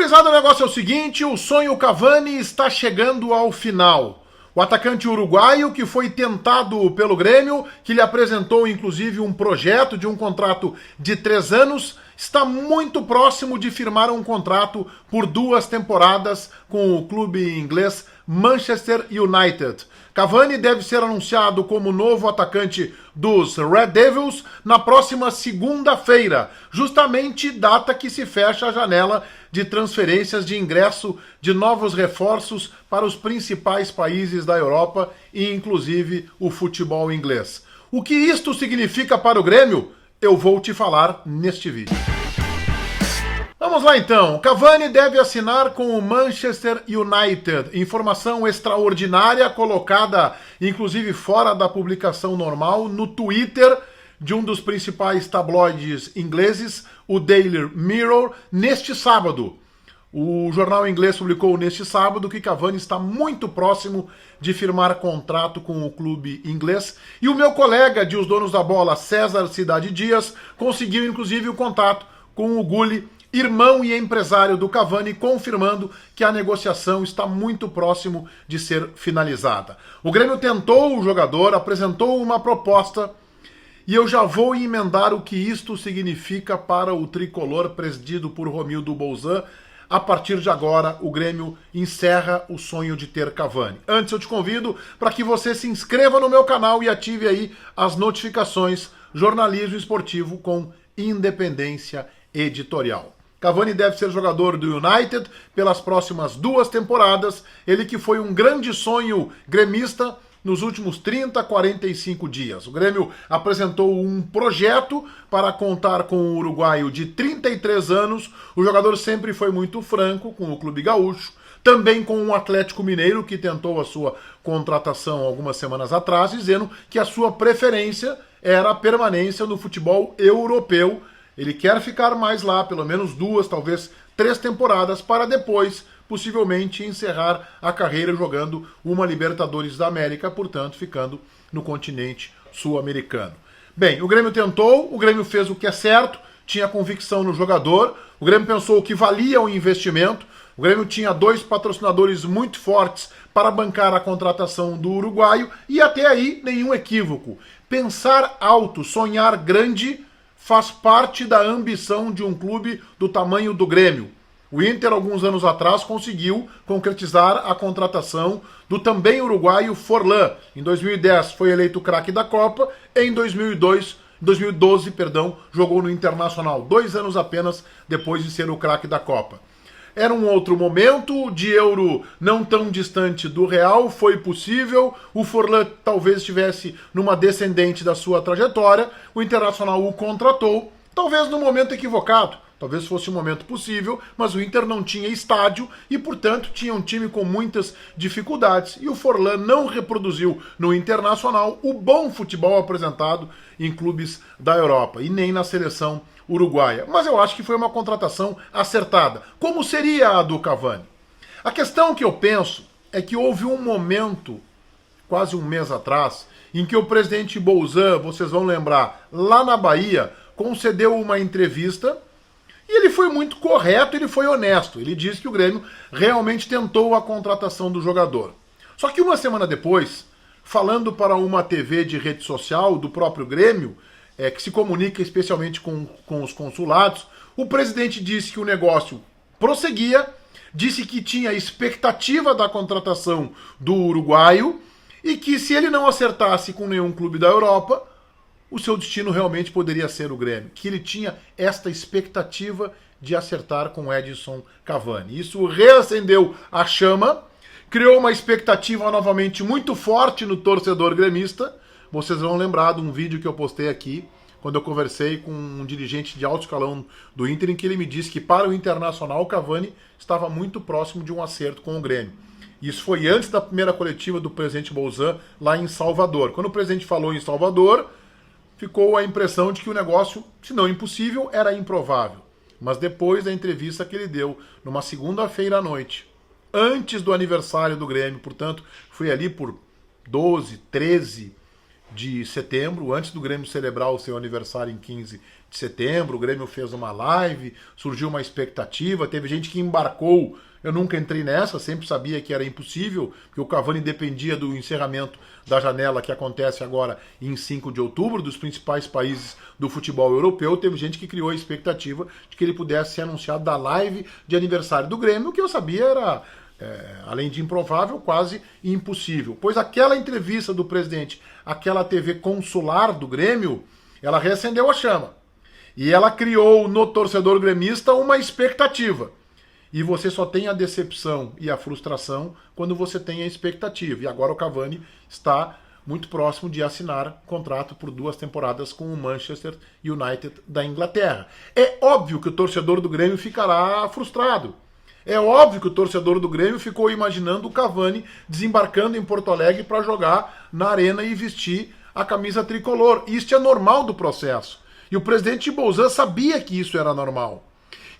Gurizada, o negócio é o seguinte, o sonho Cavani está chegando ao final. O atacante uruguaio, que foi tentado pelo Grêmio, que lhe apresentou inclusive um projeto de um contrato de 3 anos, está muito próximo de firmar um contrato por 2 temporadas com o clube inglês Manchester United. Cavani deve ser anunciado como novo atacante dos Red Devils na próxima segunda-feira, justamente data que se fecha a janela de transferências de ingresso de novos reforços para os principais países da Europa e inclusive o futebol inglês. O que isto significa para o Grêmio? Eu vou te falar neste vídeo. Vamos lá então, Cavani deve assinar com o Manchester United, informação extraordinária colocada inclusive fora da publicação normal no Twitter de um dos principais tabloides ingleses, o Daily Mirror, neste sábado. O jornal inglês publicou neste sábado que Cavani está muito próximo de firmar contrato com o clube inglês e o meu colega de Os Donos da Bola, César Cidade Dias, conseguiu inclusive o contato com o Gulli, irmão e empresário do Cavani, confirmando que a negociação está muito próximo de ser finalizada. O Grêmio tentou o jogador, apresentou uma proposta e eu já vou emendar o que isto significa para o tricolor presidido por Romildo Bolzan. A partir de agora, o Grêmio encerra o sonho de ter Cavani. Antes, eu te convido para que você se inscreva no meu canal e ative aí as notificações. Jornalismo esportivo com independência editorial. Cavani deve ser jogador do United pelas próximas 2 temporadas. Ele que foi um grande sonho gremista nos últimos 30, 45 dias. O Grêmio apresentou um projeto para contar com o uruguaio de 33 anos. O jogador sempre foi muito franco com o clube gaúcho. Também com o Atlético Mineiro, que tentou a sua contratação algumas semanas atrás, dizendo que a sua preferência era a permanência no futebol europeu. Ele quer ficar mais lá, pelo menos 2, talvez 3 temporadas, para depois, possivelmente, encerrar a carreira jogando uma Libertadores da América, portanto, ficando no continente sul-americano. Bem, o Grêmio tentou, o Grêmio fez o que é certo, tinha convicção no jogador, o Grêmio pensou que valia o investimento, o Grêmio tinha 2 patrocinadores muito fortes para bancar a contratação do uruguaio, e até aí nenhum equívoco. Pensar alto, sonhar grande faz parte da ambição de um clube do tamanho do Grêmio. O Inter, alguns anos atrás, conseguiu concretizar a contratação do também uruguaio Forlán. Em 2010 foi eleito craque da Copa, em 2012, jogou no Internacional, 2 anos apenas depois de ser o craque da Copa. Era um outro momento, de euro não tão distante do real, foi possível, o Forlán talvez estivesse numa descendente da sua trajetória, o Internacional o contratou, talvez no momento equivocado, talvez fosse um momento possível, mas o Inter não tinha estádio e, portanto, tinha um time com muitas dificuldades. E o Forlán não reproduziu no Internacional o bom futebol apresentado em clubes da Europa e nem na seleção uruguaia. Mas eu acho que foi uma contratação acertada. Como seria a do Cavani? A questão que eu penso é que houve um momento, quase um mês atrás, em que o presidente Bolzan, vocês vão lembrar, lá na Bahia, concedeu uma entrevista e ele foi muito correto, ele foi honesto. Ele disse que o Grêmio realmente tentou a contratação do jogador. Só que uma semana depois, falando para uma TV de rede social do próprio Grêmio, que se comunica especialmente com os consulados, o presidente disse que o negócio prosseguia, disse que tinha expectativa da contratação do uruguaio e que se ele não acertasse com nenhum clube da Europa, o seu destino realmente poderia ser o Grêmio, que ele tinha esta expectativa de acertar com Edinson Cavani. Isso reacendeu a chama, criou uma expectativa novamente muito forte no torcedor gremista. Vocês vão lembrar de um vídeo que eu postei aqui, quando eu conversei com um dirigente de alto escalão do Inter, em que ele me disse que para o Internacional o Cavani estava muito próximo de um acerto com o Grêmio. Isso foi antes da primeira coletiva do presidente Bolzan lá em Salvador. Quando o presidente falou em Salvador, ficou a impressão de que o negócio, se não impossível, era improvável. Mas depois da entrevista que ele deu, numa segunda-feira à noite, antes do aniversário do Grêmio, portanto, foi ali por 12, 13 de setembro, antes do Grêmio celebrar o seu aniversário em 15 de setembro, o Grêmio fez uma live, surgiu uma expectativa, teve gente que embarcou. Eu nunca entrei nessa, sempre sabia que era impossível, porque o Cavani dependia do encerramento da janela que acontece agora em 5 de outubro, dos principais países do futebol europeu. Teve gente que criou a expectativa de que ele pudesse ser anunciado da live de aniversário do Grêmio, o que eu sabia era, além de improvável, quase impossível. Pois aquela entrevista do presidente, aquela TV consular do Grêmio, ela reacendeu a chama. E ela criou no torcedor gremista uma expectativa. E você só tem a decepção e a frustração quando você tem a expectativa. E agora o Cavani está muito próximo de assinar contrato por 2 temporadas com o Manchester United da Inglaterra. É óbvio que o torcedor do Grêmio ficará frustrado. É óbvio que o torcedor do Grêmio ficou imaginando o Cavani desembarcando em Porto Alegre para jogar na arena e vestir a camisa tricolor. Isso é normal do processo. E o presidente Bolzan sabia que isso era normal.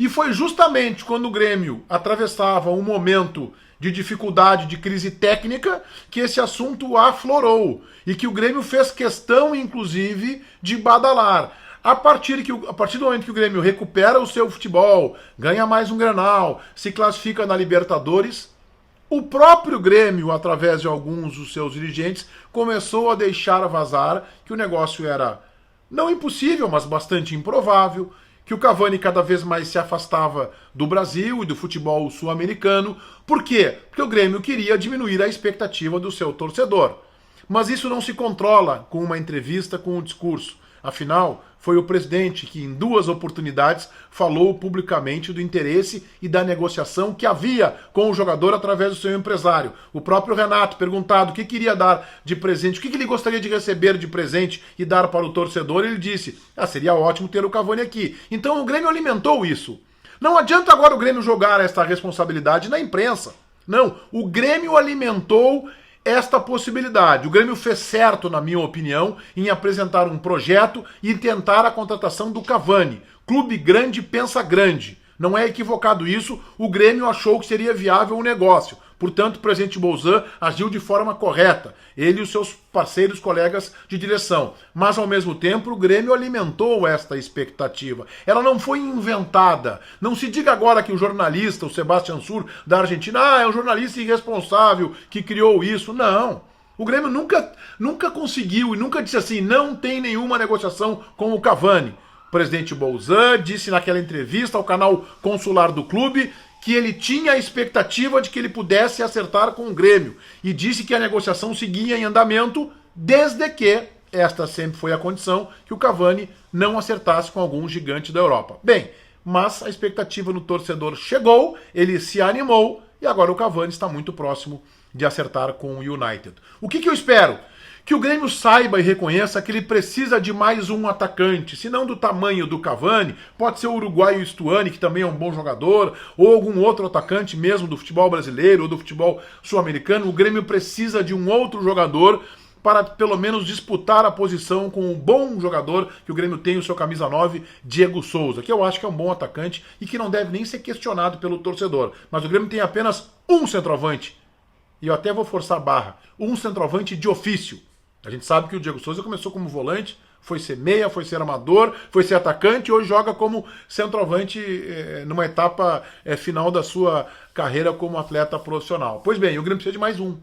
E foi justamente quando o Grêmio atravessava um momento de dificuldade, de crise técnica, que esse assunto aflorou. E que o Grêmio fez questão, inclusive, de badalar. A partir do momento que o Grêmio recupera o seu futebol, ganha mais um Grenal, se classifica na Libertadores, o próprio Grêmio, através de alguns dos seus dirigentes, começou a deixar vazar que o negócio era não impossível, mas bastante improvável, que o Cavani cada vez mais se afastava do Brasil e do futebol sul-americano. Por quê? Porque o Grêmio queria diminuir a expectativa do seu torcedor. Mas isso não se controla com uma entrevista, com um discurso. Afinal, foi o presidente que em 2 oportunidades falou publicamente do interesse e da negociação que havia com o jogador através do seu empresário. O próprio Renato, perguntado o que queria dar de presente, o que ele gostaria de receber de presente e dar para o torcedor, ele disse, seria ótimo ter o Cavani aqui. Então o Grêmio alimentou isso. Não adianta agora o Grêmio jogar essa responsabilidade na imprensa. Não, o Grêmio alimentou esta possibilidade. O Grêmio fez certo, na minha opinião, em apresentar um projeto e tentar a contratação do Cavani. Clube grande pensa grande. Não é equivocado isso, o Grêmio achou que seria viável o negócio. Portanto, o presidente Bolzan agiu de forma correta, ele e os seus parceiros, colegas de direção. Mas, ao mesmo tempo, o Grêmio alimentou esta expectativa. Ela não foi inventada. Não se diga agora que o jornalista, o Sebastian Sur, da Argentina, é um jornalista irresponsável que criou isso. Não. O Grêmio nunca conseguiu e nunca disse assim, não tem nenhuma negociação com o Cavani. O presidente Bolzan disse naquela entrevista ao canal consular do clube que ele tinha a expectativa de que ele pudesse acertar com o Grêmio e disse que a negociação seguia em andamento desde que, esta sempre foi a condição, que o Cavani não acertasse com algum gigante da Europa. Bem, mas a expectativa no torcedor chegou, ele se animou e agora o Cavani está muito próximo de acertar com o United. O que eu espero? Que o Grêmio saiba e reconheça que ele precisa de mais um atacante, se não do tamanho do Cavani, pode ser o uruguaio Stuani, que também é um bom jogador, ou algum outro atacante mesmo do futebol brasileiro ou do futebol sul-americano. O Grêmio precisa de um outro jogador para pelo menos disputar a posição com um bom jogador que o Grêmio tem, o seu camisa 9, Diego Souza, que eu acho que é um bom atacante e que não deve nem ser questionado pelo torcedor. Mas o Grêmio tem apenas um centroavante, e eu até vvou forçar a barra, um centroavante de ofício. A gente sabe que o Diego Souza começou como volante, foi ser meia, foi ser armador, foi ser atacante e hoje joga como centroavante numa etapa final da sua carreira como atleta profissional. Pois bem, o Grêmio precisa de mais um.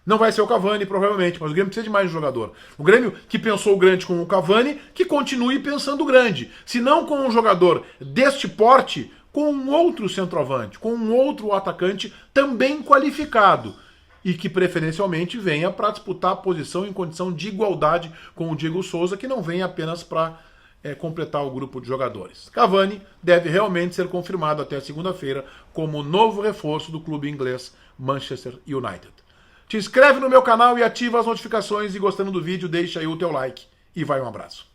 Não vai ser o Cavani, provavelmente, mas o Grêmio precisa de mais um jogador. O Grêmio que pensou grande com o Cavani, que continue pensando grande. Se não com um jogador deste porte, com um outro centroavante, com um outro atacante também qualificado. E que preferencialmente venha para disputar a posição em condição de igualdade com o Diego Souza, que não vem apenas para completar o grupo de jogadores. Cavani deve realmente ser confirmado até segunda-feira como novo reforço do clube inglês Manchester United. Te inscreve no meu canal e ativa as notificações e gostando do vídeo deixa aí o teu like e vai um abraço.